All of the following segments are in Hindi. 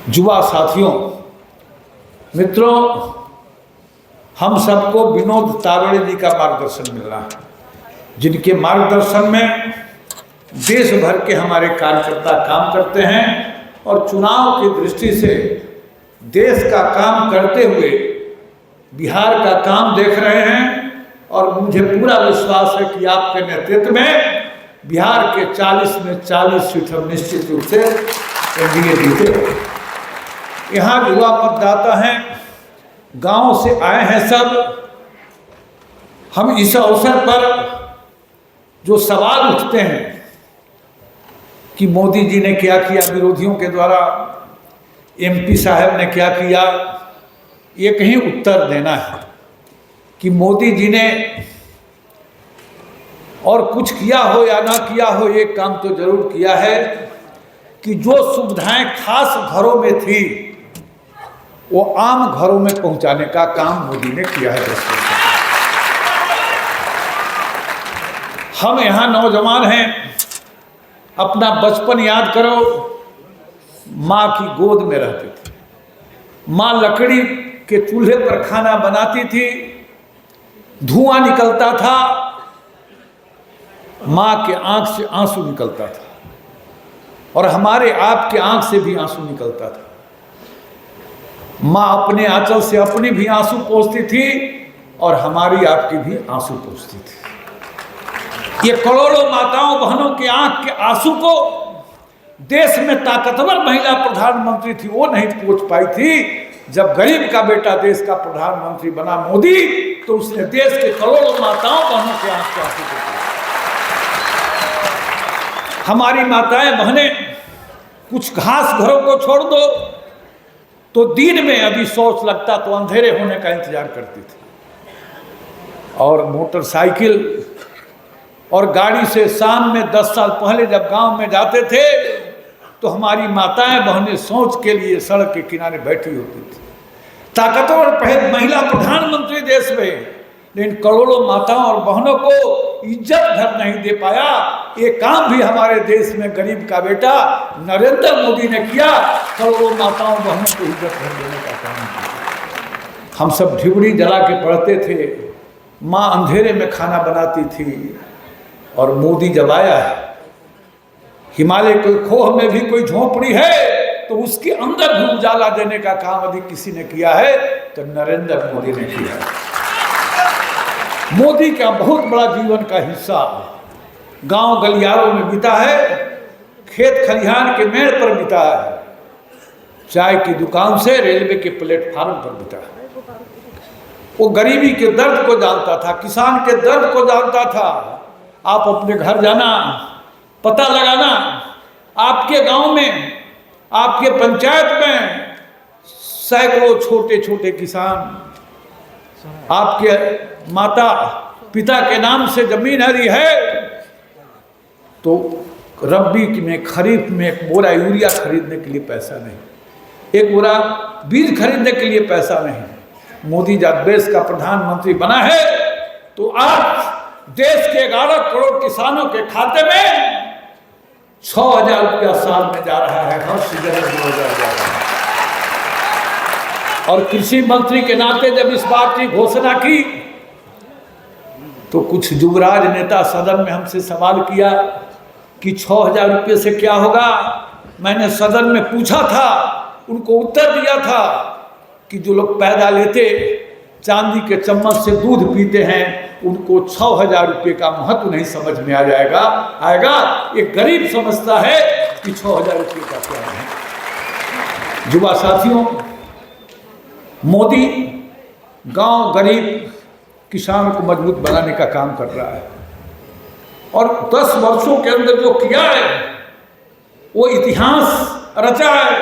युवा साथियों, मित्रों, हम सबको विनोद तावड़े जी का मार्गदर्शन मिल रहा है, जिनके मार्गदर्शन में देश भर के हमारे कार्यकर्ता काम करते हैं और चुनाव की दृष्टि से देश का काम करते हुए बिहार का काम देख रहे हैं। और मुझे पूरा विश्वास है कि आपके नेतृत्व में बिहार के 40 में 40 सीट हम निश्चित रूप से एनडीए जीते। यहाँ युवा मतदाता हैं, गांव से आए हैं सब। हम इस अवसर पर जो सवाल उठते हैं कि मोदी जी ने क्या किया, विरोधियों के द्वारा एमपी साहब ने क्या किया, ये कहीं उत्तर देना है कि मोदी जी ने और कुछ किया हो या ना किया हो, ये काम तो जरूर किया है कि जो सुविधाएं खास घरों में थी वो आम घरों में पहुंचाने का काम मोदी ने किया है। हम यहाँ नौजवान हैं, अपना बचपन याद करो। माँ की गोद में रहते थे, माँ लकड़ी के चूल्हे पर खाना बनाती थी, धुआं निकलता था, माँ के आंख से आंसू निकलता था और हमारे आपके आंख से भी आंसू निकलता था। माँ अपने आंचल से अपनी भी आंसू पोंछती थी और हमारी आपकी भी आंसू पोंछती थी। ये करोड़ों माताओं बहनों के आंख के आंसू को देश में ताकतवर महिला प्रधानमंत्री थी वो नहीं पोंछ पाई थी। जब गरीब का बेटा देश का प्रधानमंत्री बना मोदी, तो उसने देश के करोड़ों माताओं बहनों के आंख के आंसू पोंछे। हमारी माताएं बहनें कुछ घास घरों को छोड़ दो तो दिन में अभी शौच लगता तो अंधेरे होने का इंतजार करती थी। और मोटरसाइकिल और गाड़ी से शाम में 10 साल पहले जब गांव में जाते थे तो हमारी माताएं बहनें शौच के लिए सड़क के किनारे बैठी होती थी। ताकतवर महिला प्रधानमंत्री देश में, लेकिन करोड़ों माताओं और बहनों को इज्जत घर नहीं दे पाया। ये काम भी हमारे देश में गरीब का बेटा नरेंद्र मोदी ने किया, करोड़ों माताओं बहनों को इज्जत घर देने का काम किया। हम सब ढिबड़ी जला के पढ़ते थे, माँ अंधेरे में खाना बनाती थी। और मोदी जब आया है, हिमालय के खोह में भी कोई झोंपड़ी है तो उसके अंदर भी उजाला देने का काम यदि किसी ने किया है तो नरेंद्र मोदी ने किया है। मोदी का बहुत बड़ा जीवन का हिस्सा गांव गलियारों में बीता है, खेत खलिहान के मेड़ पर बीता है, चाय की दुकान से रेलवे के प्लेटफार्म पर बीता है। वो गरीबी के दर्द को जानता था, किसान के दर्द को जानता था। आप अपने घर जाना, पता लगाना, आपके गांव में, आपके पंचायत में सैकड़ों छोटे छोटे किसान, आपके माता पिता के नाम से जमीन हरी है तो रबी में, खरीफ में एक बोरा यूरिया खरीदने के लिए पैसा नहीं, एक बोरा बीज खरीदने के लिए पैसा नहीं। मोदी जब देश का प्रधानमंत्री बना है तो आज देश के 11 करोड़ किसानों के खाते में 6,000 रुपया साल में जा रहा है, हर सीजन में 2,000 जा रहा है। और कृषि मंत्री के नाते जब इस बात की घोषणा की तो कुछ युवराज नेता सदन में हमसे सवाल किया कि 6,000 रुपये से क्या होगा। मैंने सदन में पूछा था, उनको उत्तर दिया था कि जो लोग पैदा लेते चांदी के चम्मच से दूध पीते हैं उनको 6,000 रुपये का महत्व नहीं समझ में आएगा। एक गरीब समझता है कि 6,000 रुपये का क्या है। युवा साथियों, मोदी गांव गरीब किसान को मजबूत बनाने का काम कर रहा है और 10 वर्षों के अंदर जो किया है वो इतिहास रचा है।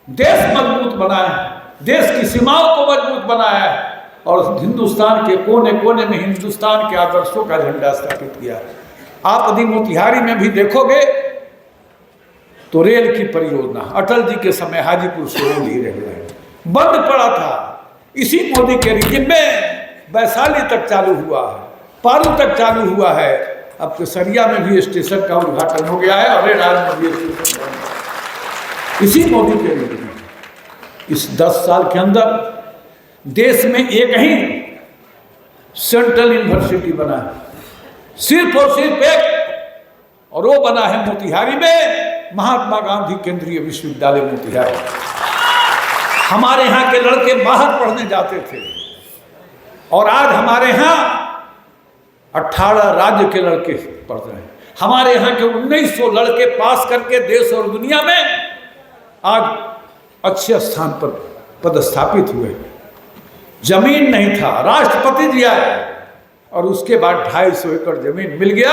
देश मजबूत बनाया है, देश की सीमाओं को मजबूत बनाया है और हिंदुस्तान के कोने कोने में हिंदुस्तान के आदर्शों का झंडा स्थापित किया है। आप यदि मोतिहारी में भी देखोगे तो रेल की परियोजना अटल जी के समय हाजीपुर से रेल बंद पड़ा था, इसी मोदी के रिजिम में वैशाली तक चालू हुआ है, पारू तक चालू हुआ है। अब केसरिया में भी स्टेशन का उद्घाटन हो गया है और रेल में भी स्टेशन इसी मोदी के रिजिम में। इस 10 साल के अंदर देश में एक ही सेंट्रल यूनिवर्सिटी बना है, सिर्फ और सिर्फ एक, और वो बना है मोतिहारी में, महात्मा गांधी केंद्रीय विश्वविद्यालय मोतिहारी। हमारे यहाँ के लड़के बाहर पढ़ने जाते थे और आज हमारे यहाँ 18 राज्य के लड़के पढ़ रहे हैं। हमारे यहाँ के 1900 लड़के पास करके देश और दुनिया में आज अच्छे स्थान पर पदस्थापित हुए। जमीन नहीं था, राष्ट्रपति दिया है, और उसके बाद 250 एकड़ जमीन मिल गया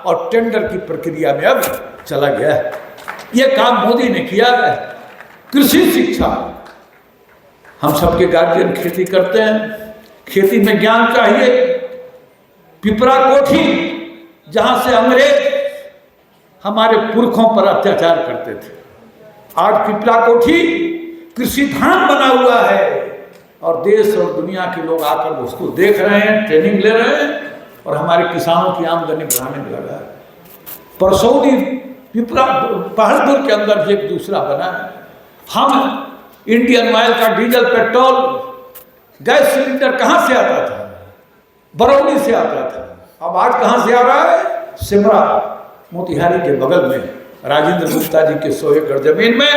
और टेंडर की प्रक्रिया में अब चला गया है। यह काम मोदी ने किया है। कृषि शिक्षा, हम सबके गार्जियन खेती करते हैं, खेती में ज्ञान चाहिए। पिपरा कोठी, जहां से अंग्रेज हमारे पुरखों पर अत्याचार करते थे, आज पिपरा कोठी कृषि धाम बना हुआ है और देश और दुनिया के लोग आकर उसको देख रहे हैं, ट्रेनिंग ले रहे हैं और हमारे किसानों की आमदनी बढ़ाने में लगा है। परसौनी पिपरा पहाड़पुर के अंदर भी एक दूसरा बना है। हम इंडियन ऑयल का डीजल, पेट्रोल, गैस सिलेंडर कहाँ से आता था? बरौनी से आता था। अब आज कहाँ से आ रहा है? सिमरा, मोतिहारी के बगल में राजेंद्र गुप्ता जी के 100 एकड़ जमीन में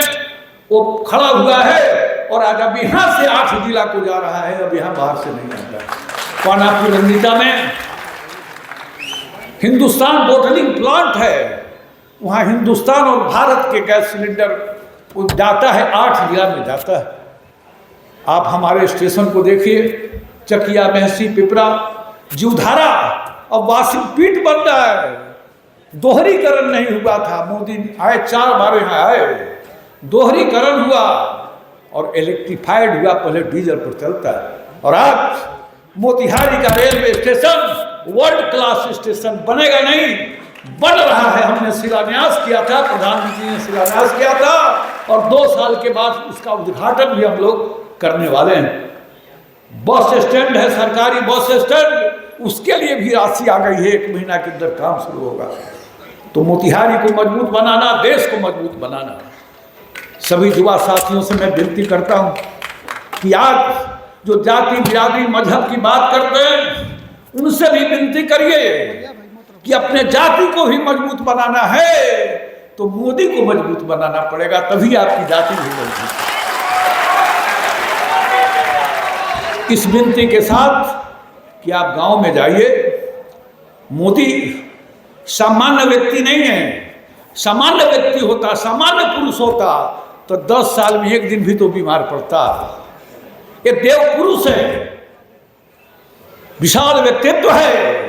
वो खड़ा हुआ है और आज अब यहाँ से 8 जिला को जा रहा है, अब यहाँ बाहर से नहीं आता। पानापुर रंगीता में हिंदुस्तान बोटलिंग प्लांट है, वहाँ हिंदुस्तान और भारत के गैस सिलेंडर जाता है, 8 जिला में जाता है। आप हमारे स्टेशन को देखिए, चकिया, महसी, पिपरा, जीवधारा, अब वाशिंग पीट बन रहा है। दोहरीकरण नहीं हुआ था, मोदी आए 4 बार यहाँ आए, दोहरीकरण हुआ और इलेक्ट्रीफाइड हुआ, पहले डीजल पर चलता है। और आज मोतिहारी का railway station world class station बनेगा नहीं, बन रहा है। हमने शिलान्यास किया था, प्रधानमंत्री ने शिलान्यास किया था और 2 साल के बाद उसका उद्घाटन भी हम लोग करने वाले हैं। बस स्टैंड है, सरकारी बस स्टैंड, उसके लिए भी राशि आ गई है, 1 महीना के अंदर काम शुरू होगा। तो मोतिहारी को मजबूत बनाना, देश को मजबूत बनाना। सभी युवा साथियों से मैं विनती करता हूं कि आज जो जाति, बिरादरी, मजहब की बात करते हैं, उनसे भी विनती करिए कि अपने जाति को भी मजबूत बनाना है तो मोदी को मजबूत बनाना पड़ेगा, तभी आपकी जाति भी मजबूत। इस विनती के साथ कि आप गांव में जाइए, मोदी सामान्य व्यक्ति नहीं है। सामान्य व्यक्ति होता, सामान्य पुरुष होता तो 10 साल में 1 दिन भी तो बीमार पड़ता। ये देव पुरुष है, विशाल व्यक्तित्व है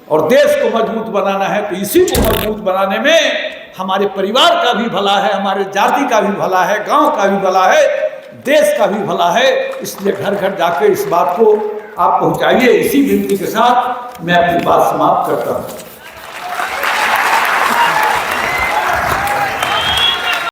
और देश को मजबूत बनाना है। तो इसी को मजबूत बनाने में हमारे परिवार का भी भला है, हमारे जाति का भी भला है, गांव का भी भला है, देश का भी भला है। इसलिए घर घर जाकर इस बात को आप पहुंचाइए। इसी विनती के साथ मैं अपनी बात समाप्त करता हूं।